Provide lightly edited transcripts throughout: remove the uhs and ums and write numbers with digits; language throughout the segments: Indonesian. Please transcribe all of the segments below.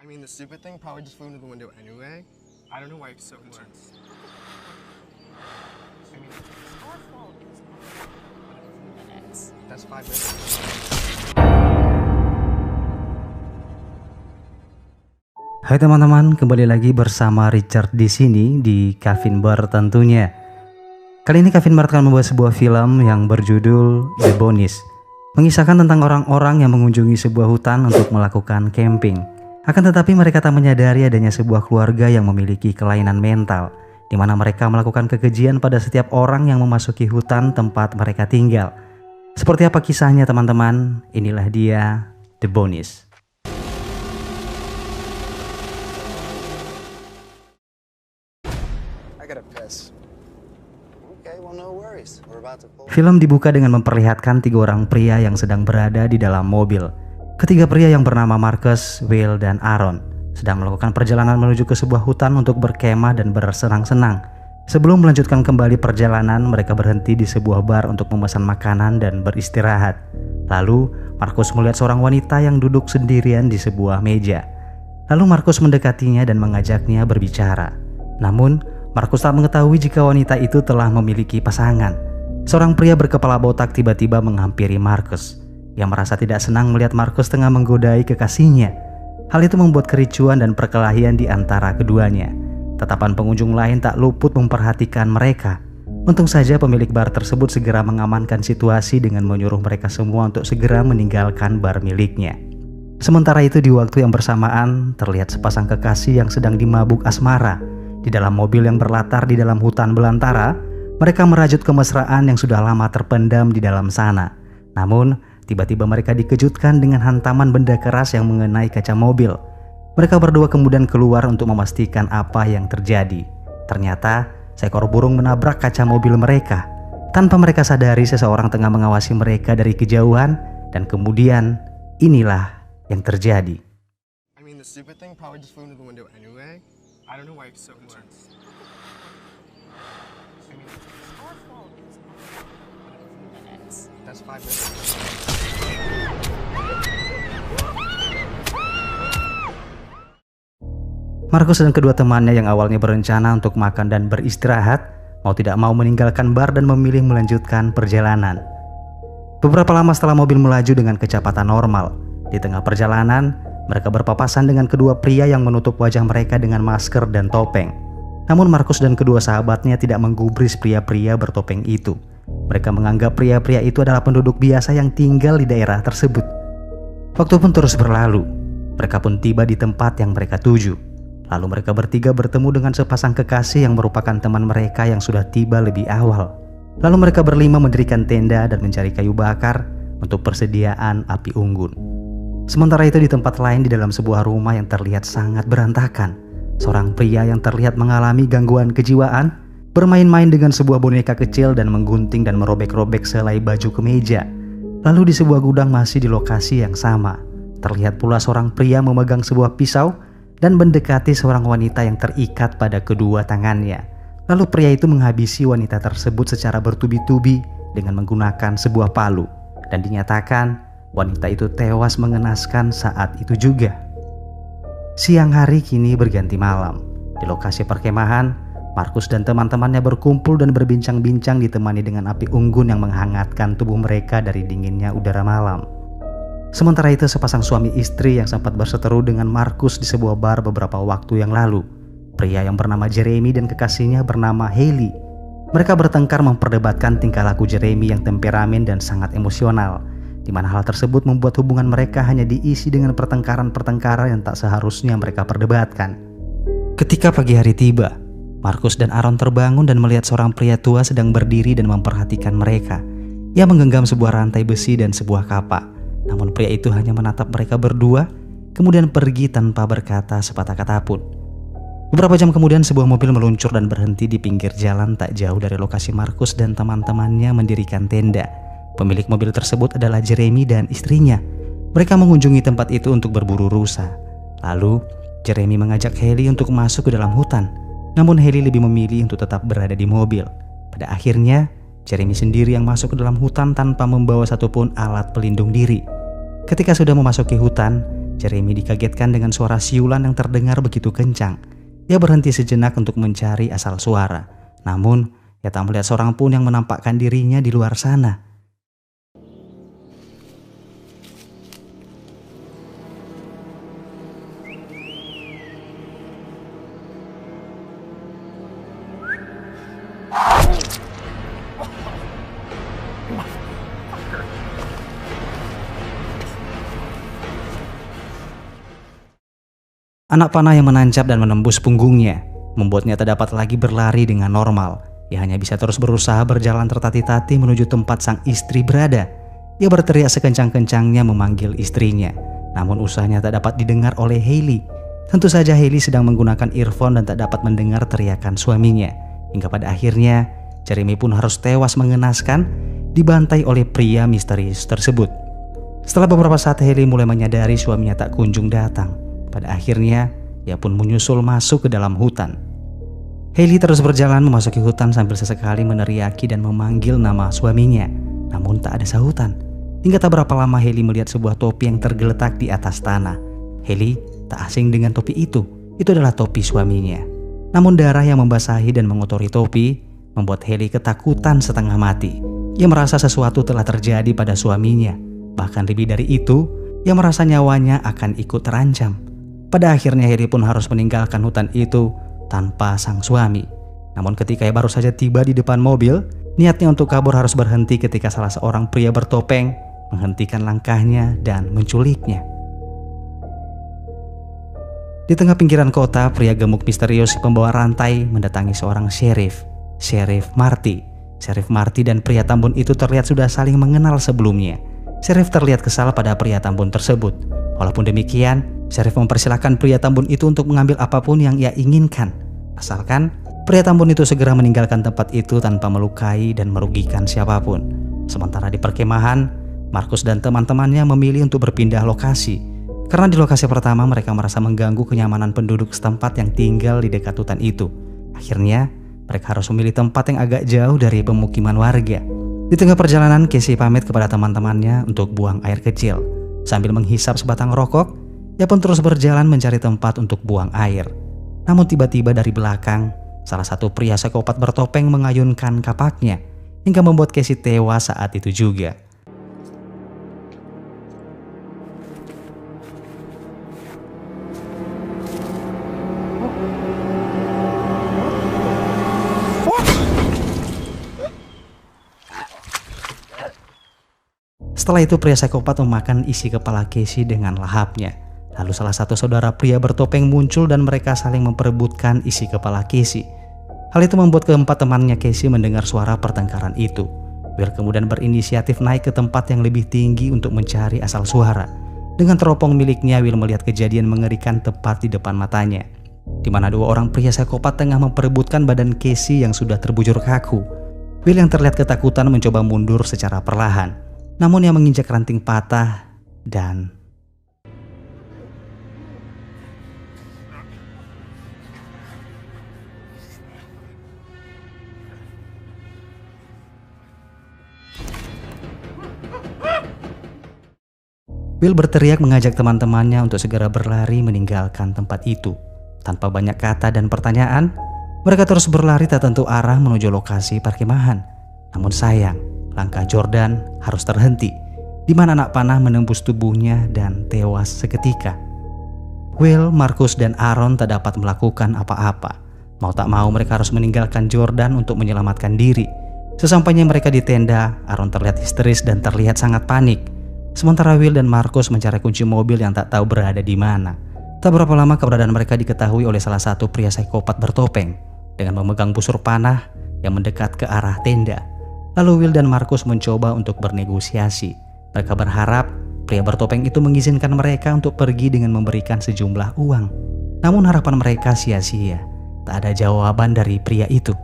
mean, the stupid thing probably just flew into the window anyway. I don't know why you're so concerned. I mean, Our fault. It was only minutes. that's 5 minutes. Hai teman-teman, kembali lagi bersama Richard di sini di Kavin Bar tentunya. Kali ini Kavin Bar akan membuat sebuah film yang berjudul The Bonnies, mengisahkan tentang orang-orang yang mengunjungi sebuah hutan untuk melakukan camping. Akan tetapi mereka tak menyadari adanya sebuah keluarga yang memiliki kelainan mental, di mana mereka melakukan kekejian pada setiap orang yang memasuki hutan tempat mereka tinggal. Seperti apa kisahnya teman-teman? Inilah dia, The Bonnies. I gotta piss. Okay, well, no worries. We're about to pull. Film dibuka dengan memperlihatkan 3 orang pria yang sedang berada di dalam mobil. Ketiga pria yang bernama Marcus, Will, dan Aaron sedang melakukan perjalanan menuju ke sebuah hutan untuk berkemah dan bersenang-senang. Sebelum melanjutkan kembali perjalanan, mereka berhenti di sebuah bar untuk memesan makanan dan beristirahat. Lalu, Marcus melihat seorang wanita yang duduk sendirian di sebuah meja. Lalu Marcus mendekatinya dan mengajaknya berbicara. Namun, Marcus tak mengetahui jika wanita itu telah memiliki pasangan. Seorang pria berkepala botak tiba-tiba menghampiri Marcus. Ia merasa tidak senang melihat Marcus tengah menggodai kekasihnya. Hal itu membuat kericuan dan perkelahian di antara keduanya. Tatapan pengunjung lain tak luput memperhatikan mereka. Untung saja pemilik bar tersebut segera mengamankan situasi dengan menyuruh mereka semua untuk segera meninggalkan bar miliknya. Sementara itu di waktu yang bersamaan terlihat sepasang kekasih yang sedang dimabuk asmara. Di dalam mobil yang berlatar di dalam hutan belantara, mereka merajut kemesraan yang sudah lama terpendam di dalam sana. Namun, tiba-tiba mereka dikejutkan dengan hantaman benda keras yang mengenai kaca mobil. Mereka berdua kemudian keluar untuk memastikan apa yang terjadi. Ternyata, seekor burung menabrak kaca mobil mereka. Tanpa mereka sadari, seseorang tengah mengawasi mereka dari kejauhan, dan kemudian inilah yang terjadi. I mean, the stupid thing probably just flew into the window anyway. I don't know why you're so concerned. I mean, Our fault. It was only minutes. that's 5 minutes. Marcus dan kedua temannya yang awalnya berencana untuk makan dan beristirahat, mau tidak mau meninggalkan bar dan memilih melanjutkan perjalanan. Beberapa lama setelah mobil melaju dengan kecepatan normal, di tengah perjalanan, mereka berpapasan dengan kedua pria yang menutup wajah mereka dengan masker dan topeng. Namun Marcus dan kedua sahabatnya tidak menggubris pria-pria bertopeng itu. Mereka menganggap pria-pria itu adalah penduduk biasa yang tinggal di daerah tersebut. Waktu pun terus berlalu. Mereka pun tiba di tempat yang mereka tuju. Lalu mereka bertiga bertemu dengan sepasang kekasih yang merupakan teman mereka yang sudah tiba lebih awal. Lalu mereka berlima mendirikan tenda dan mencari kayu bakar untuk persediaan api unggun. Sementara itu di tempat lain di dalam sebuah rumah yang terlihat sangat berantakan, seorang pria yang terlihat mengalami gangguan kejiwaan bermain-main dengan sebuah boneka kecil dan menggunting dan merobek-robek selai baju kemeja. Lalu di sebuah gudang masih di lokasi yang sama, terlihat pula seorang pria memegang sebuah pisau dan mendekati seorang wanita yang terikat pada kedua tangannya. Lalu pria itu menghabisi wanita tersebut secara bertubi-tubi dengan menggunakan sebuah palu, dan dinyatakan wanita itu tewas mengenaskan saat itu juga. Siang hari kini berganti malam. Di lokasi perkemahan, Marcus dan teman-temannya berkumpul dan berbincang-bincang ditemani dengan api unggun yang menghangatkan tubuh mereka dari dinginnya udara malam. Sementara itu sepasang suami istri yang sempat berseteru dengan Marcus di sebuah bar beberapa waktu yang lalu. Pria yang bernama Jeremy dan kekasihnya bernama Hailey. Mereka bertengkar memperdebatkan tingkah laku Jeremy yang temperamen dan sangat emosional, di mana hal tersebut membuat hubungan mereka hanya diisi dengan pertengkaran-pertengkaran yang tak seharusnya mereka perdebatkan. Ketika pagi hari tiba, Marcus dan Aaron terbangun dan melihat seorang pria tua sedang berdiri dan memperhatikan mereka. Ia menggenggam sebuah rantai besi dan sebuah kapak. Namun pria itu hanya menatap mereka berdua, kemudian pergi tanpa berkata sepatah kata pun. Beberapa jam kemudian sebuah mobil meluncur dan berhenti di pinggir jalan tak jauh dari lokasi Marcus dan teman-temannya mendirikan tenda. Pemilik mobil tersebut adalah Jeremy dan istrinya. Mereka mengunjungi tempat itu untuk berburu rusa. Lalu, Jeremy mengajak Hailey untuk masuk ke dalam hutan. Namun Hailey lebih memilih untuk tetap berada di mobil. Pada akhirnya, Jeremy sendiri yang masuk ke dalam hutan tanpa membawa satupun alat pelindung diri. Ketika sudah memasuki hutan, Jeremy dikagetkan dengan suara siulan yang terdengar begitu kencang. Ia berhenti sejenak untuk mencari asal suara. Namun, ia tak melihat seorang pun yang menampakkan dirinya di luar sana. Anak panah yang menancap dan menembus punggungnya membuatnya tak dapat lagi berlari dengan normal. Ia hanya bisa terus berusaha berjalan tertati-tati menuju tempat sang istri berada. Ia berteriak sekencang-kencangnya memanggil istrinya, namun usahanya tak dapat didengar oleh Hailey. Tentu saja Hailey sedang menggunakan earphone dan tak dapat mendengar teriakan suaminya. Hingga pada akhirnya Jeremy pun harus tewas mengenaskan, dibantai oleh pria misterius tersebut. Setelah beberapa saat Hailey mulai menyadari suaminya tak kunjung datang. Pada akhirnya, ia pun menyusul masuk ke dalam hutan. Hailey terus berjalan memasuki hutan sambil sesekali meneriaki dan memanggil nama suaminya. Namun tak ada sahutan. Hingga tak berapa lama Hailey melihat sebuah topi yang tergeletak di atas tanah. Hailey tak asing dengan topi itu. Itu adalah topi suaminya. Namun darah yang membasahi dan mengotori topi membuat Hailey ketakutan setengah mati. Ia merasa sesuatu telah terjadi pada suaminya. Bahkan lebih dari itu, ia merasa nyawanya akan ikut terancam. Pada akhirnya Hailey pun harus meninggalkan hutan itu tanpa sang suami. Namun ketika ia baru saja tiba di depan mobil, niatnya untuk kabur harus berhenti ketika salah seorang pria bertopeng menghentikan langkahnya dan menculiknya. Di tengah pinggiran kota, pria gemuk misterius pembawa rantai mendatangi seorang sheriff, Sheriff Marty. Sheriff Marty dan pria tambun itu terlihat sudah saling mengenal sebelumnya. Sheriff terlihat kesal pada pria tambun tersebut. Walaupun demikian, Sheriff mempersilahkan pria tambun itu untuk mengambil apapun yang ia inginkan, asalkan pria tambun itu segera meninggalkan tempat itu tanpa melukai dan merugikan siapapun. Sementara di perkemahan, Marcus dan teman-temannya memilih untuk berpindah lokasi, karena di lokasi pertama mereka merasa mengganggu kenyamanan penduduk setempat yang tinggal di dekat hutan itu. Akhirnya, mereka harus memilih tempat yang agak jauh dari pemukiman warga. Di tengah perjalanan, Casey pamit kepada teman-temannya untuk buang air kecil. Sambil menghisap sebatang rokok, ia pun terus berjalan mencari tempat untuk buang air. Namun tiba-tiba dari belakang, salah satu pria psikopat bertopeng mengayunkan kapaknya, hingga membuat Casey tewas saat itu juga. Setelah itu pria psikopat memakan isi kepala Casey dengan lahapnya. Lalu salah satu saudara pria bertopeng muncul dan mereka saling memperebutkan isi kepala Casey. Hal itu membuat keempat temannya Casey mendengar suara pertengkaran itu. Will kemudian berinisiatif naik ke tempat yang lebih tinggi untuk mencari asal suara. Dengan teropong miliknya, Will melihat kejadian mengerikan tepat di depan matanya, di mana dua orang pria psikopat tengah memperebutkan badan Casey yang sudah terbujur kaku. Will yang terlihat ketakutan mencoba mundur secara perlahan. Namun ia menginjak ranting patah dan Will berteriak mengajak teman-temannya untuk segera berlari meninggalkan tempat itu. Tanpa banyak kata dan pertanyaan, mereka terus berlari tak tentu arah menuju lokasi perkemahan. Namun sayang, langkah Jordan harus terhenti, di mana anak panah menembus tubuhnya dan tewas seketika. Will, Marcus, dan Aaron tak dapat melakukan apa-apa. Mau tak mau mereka harus meninggalkan Jordan untuk menyelamatkan diri. Sesampainya mereka di tenda, Aaron terlihat histeris dan terlihat sangat panik. Sementara Will dan Marcus mencari kunci mobil yang tak tahu berada di mana. Tak berapa lama keberadaan mereka diketahui oleh salah satu pria psikopat bertopeng dengan memegang busur panah yang mendekat ke arah tenda. Lalu Will dan Marcus mencoba untuk bernegosiasi. Mereka berharap pria bertopeng itu mengizinkan mereka untuk pergi dengan memberikan sejumlah uang. Namun harapan mereka sia-sia. Tak ada jawaban dari pria itu.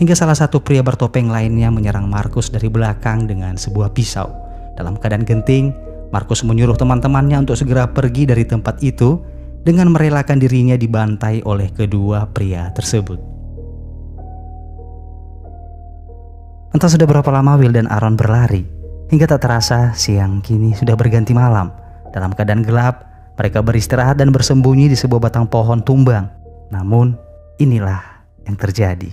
Hingga salah satu pria bertopeng lainnya menyerang Marcus dari belakang dengan sebuah pisau. Dalam keadaan genting, Marcus menyuruh teman-temannya untuk segera pergi dari tempat itu dengan merelakan dirinya dibantai oleh kedua pria tersebut. Entah sudah berapa lama Will dan Aaron berlari, hingga tak terasa siang kini sudah berganti malam. Dalam keadaan gelap, Mereka beristirahat dan bersembunyi di sebuah batang pohon tumbang. Namun, inilah yang terjadi.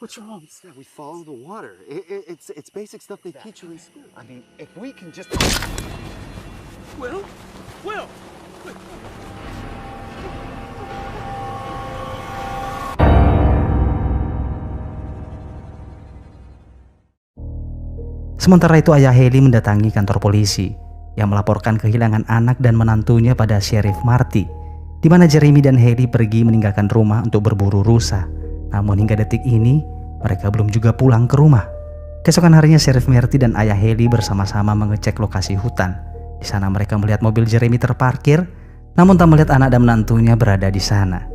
What's wrong? Yeah, we follow the water. It's basic stuff they teach you in school. I mean, if we can just... Will? Sementara itu ayah Hailey mendatangi kantor polisi yang melaporkan kehilangan anak dan menantunya pada Sheriff Marty, di mana Jeremy dan Hailey pergi meninggalkan rumah untuk berburu rusa. Namun hingga detik ini mereka belum juga pulang ke rumah. Keesokan harinya Sheriff Marty dan ayah Hailey bersama-sama mengecek lokasi hutan. Di sana mereka melihat mobil Jeremy terparkir, namun tak melihat anak dan menantunya berada di sana.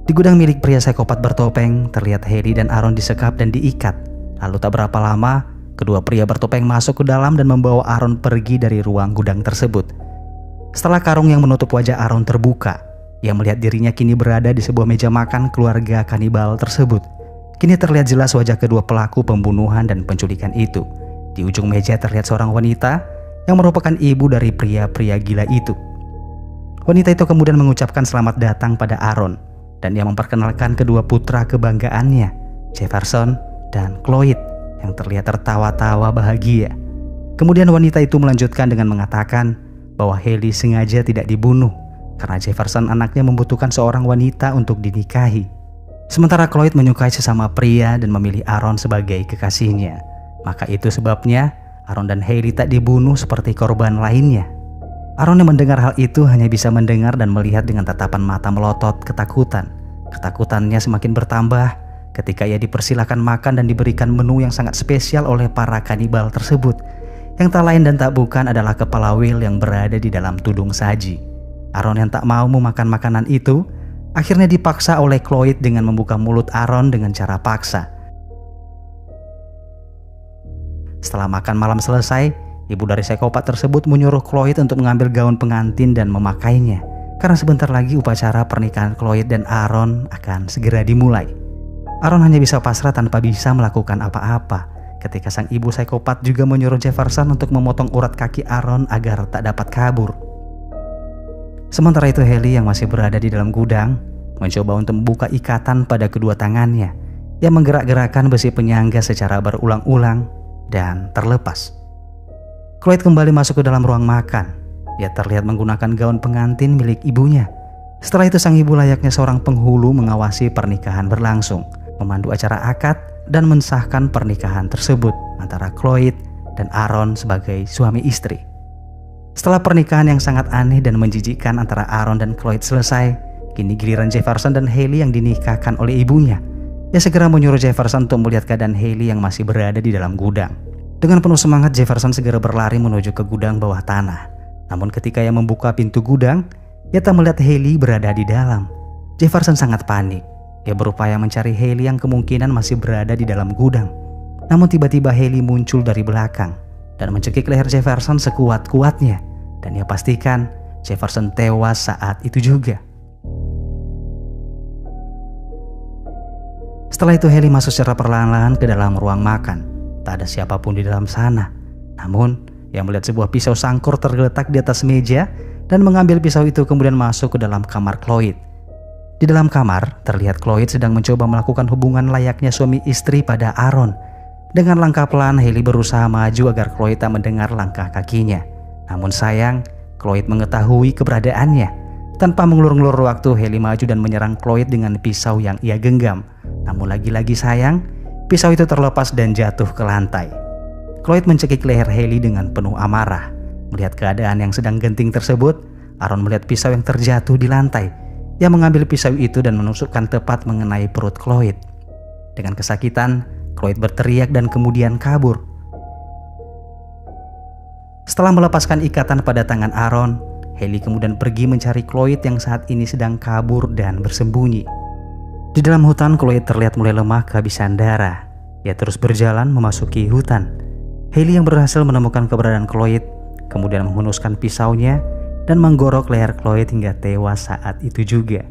Di gudang milik pria psikopat bertopeng, terlihat Hailey dan Aaron disekap dan diikat. Lalu tak berapa lama, kedua pria bertopeng masuk ke dalam dan membawa Aaron pergi dari ruang gudang tersebut. Setelah karung yang menutup wajah Aaron terbuka, ia melihat dirinya kini berada di sebuah meja makan keluarga kanibal tersebut. Kini terlihat jelas wajah kedua pelaku pembunuhan dan penculikan itu. Di ujung meja terlihat seorang wanita yang merupakan ibu dari pria-pria gila itu. Wanita itu kemudian mengucapkan selamat datang pada Aaron, dan ia memperkenalkan kedua putra kebanggaannya, Jefferson dan Cloyd, yang terlihat tertawa-tawa bahagia. Kemudian wanita itu melanjutkan dengan mengatakan bahwa Hailey sengaja tidak dibunuh karena Jefferson anaknya membutuhkan seorang wanita untuk dinikahi. Sementara Cloyd menyukai sesama pria dan memilih Aaron sebagai kekasihnya. Maka itu sebabnya Aaron dan Hailey tak dibunuh seperti korban lainnya. Aaron yang mendengar hal itu hanya bisa mendengar dan melihat dengan tatapan mata melotot ketakutan. Ketakutannya semakin bertambah ketika ia dipersilakan makan dan diberikan menu yang sangat spesial oleh para kanibal tersebut, yang tak lain dan tak bukan adalah kepala whale yang berada di dalam tudung saji. Aaron yang tak mau memakan makanan itu akhirnya dipaksa oleh Cloyd dengan membuka mulut Aaron dengan cara paksa. Setelah makan malam selesai, ibu dari psikopat tersebut menyuruh Cloyd untuk mengambil gaun pengantin dan memakainya, karena sebentar lagi upacara pernikahan Cloyd dan Aaron akan segera dimulai. Aaron hanya bisa pasrah tanpa bisa melakukan apa-apa ketika sang ibu psikopat juga menyuruh Jefferson untuk memotong urat kaki Aaron agar tak dapat kabur. Sementara itu Hailey yang masih berada di dalam gudang mencoba untuk membuka ikatan pada kedua tangannya yang menggerak-gerakkan besi penyangga secara berulang-ulang dan terlepas. Cloyd kembali masuk ke dalam ruang makan. Dia terlihat menggunakan gaun pengantin milik ibunya. Setelah itu sang ibu layaknya seorang penghulu mengawasi pernikahan berlangsung, memandu acara akad dan mensahkan pernikahan tersebut antara Cloyd dan Aaron sebagai suami istri. Setelah pernikahan yang sangat aneh dan menjijikkan antara Aaron dan Cloyd selesai, kini giliran Jefferson dan Hailey yang dinikahkan oleh ibunya. Dia segera menyuruh Jefferson untuk melihat keadaan Hailey yang masih berada di dalam gudang. Dengan penuh semangat, Jefferson segera berlari menuju ke gudang bawah tanah. Namun ketika ia membuka pintu gudang, ia tak melihat Hailey berada di dalam. Jefferson sangat panik. Ia berupaya mencari Hailey yang kemungkinan masih berada di dalam gudang. Namun tiba-tiba Hailey muncul dari belakang dan mencekik leher Jefferson sekuat-kuatnya. Dan ia pastikan Jefferson tewas saat itu juga. Setelah itu Hailey masuk secara perlahan-lahan ke dalam ruang makan. Tak ada siapapun di dalam sana. Namun ia melihat sebuah pisau sangkur tergeletak di atas meja dan mengambil pisau itu kemudian masuk ke dalam kamar Cloyd. Di dalam kamar terlihat Cloyd sedang mencoba melakukan hubungan layaknya suami istri pada Aaron. Dengan langkah pelan Hailey berusaha maju agar Cloyd tak mendengar langkah kakinya. Namun sayang, Cloyd mengetahui keberadaannya. Tanpa mengulur-ngulur waktu, Hailey maju dan menyerang Cloyd dengan pisau yang ia genggam. Namun lagi-lagi sayang, pisau itu terlepas dan jatuh ke lantai. Cloyd mencekik leher Hailey dengan penuh amarah. Melihat keadaan yang sedang genting tersebut, Aaron melihat pisau yang terjatuh di lantai. Ia mengambil pisau itu dan menusukkan tepat mengenai perut Cloyd. Dengan kesakitan, Cloyd berteriak dan kemudian kabur. Setelah melepaskan ikatan pada tangan Aaron, Hailey kemudian pergi mencari Cloyd yang saat ini sedang kabur dan bersembunyi. Di dalam hutan, Cloyd terlihat mulai lemah kehabisan darah. Ia terus berjalan memasuki hutan. Hailey yang berhasil menemukan keberadaan Cloyd kemudian menghunuskan pisaunya dan menggorok leher Cloyd hingga tewas saat itu juga.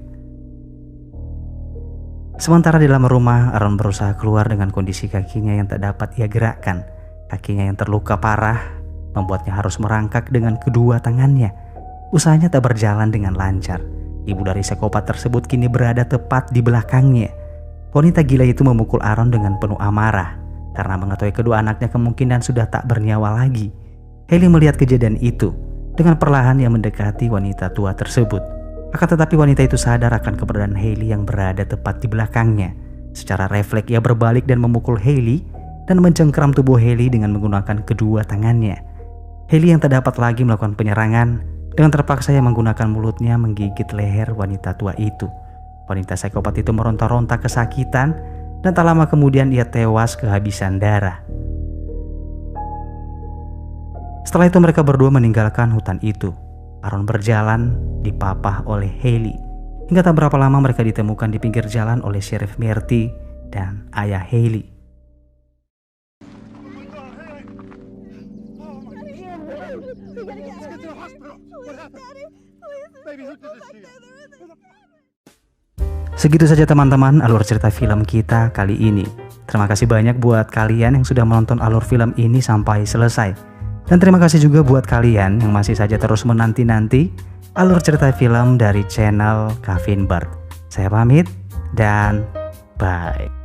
Sementara di dalam rumah, Aaron berusaha keluar dengan kondisi kakinya yang tak dapat ia gerakkan. Kakinya yang terluka parah membuatnya harus merangkak dengan kedua tangannya. Usahanya tak berjalan dengan lancar. Ibu dari psikopat tersebut kini berada tepat di belakangnya. Wanita gila itu memukul Aaron dengan penuh amarah karena mengetahui kedua anaknya kemungkinan sudah tak bernyawa lagi. Hailey melihat kejadian itu. Dengan perlahan ia mendekati wanita tua tersebut. Akan tetapi wanita itu sadar akan keberadaan Hailey yang berada tepat di belakangnya. Secara refleks ia berbalik dan memukul Hailey dan mencengkeram tubuh Hailey dengan menggunakan kedua tangannya. Hailey yang tak dapat lagi melakukan penyerangan, dengan terpaksa ia menggunakan mulutnya menggigit leher wanita tua itu. Wanita psikopat itu meronta-ronta kesakitan dan tak lama kemudian ia tewas kehabisan darah. Setelah itu mereka berdua meninggalkan hutan itu. Aaron berjalan dipapah oleh Hailey. Hingga tak berapa lama mereka ditemukan di pinggir jalan oleh Sheriff Murty dan ayah Hailey. Segitu saja teman-teman alur cerita film kita kali ini. Terima kasih banyak buat kalian yang sudah menonton alur film ini sampai selesai. Dan terima kasih juga buat kalian yang masih saja terus menanti-nanti alur cerita film dari channel Kevin Bart. Saya pamit dan bye.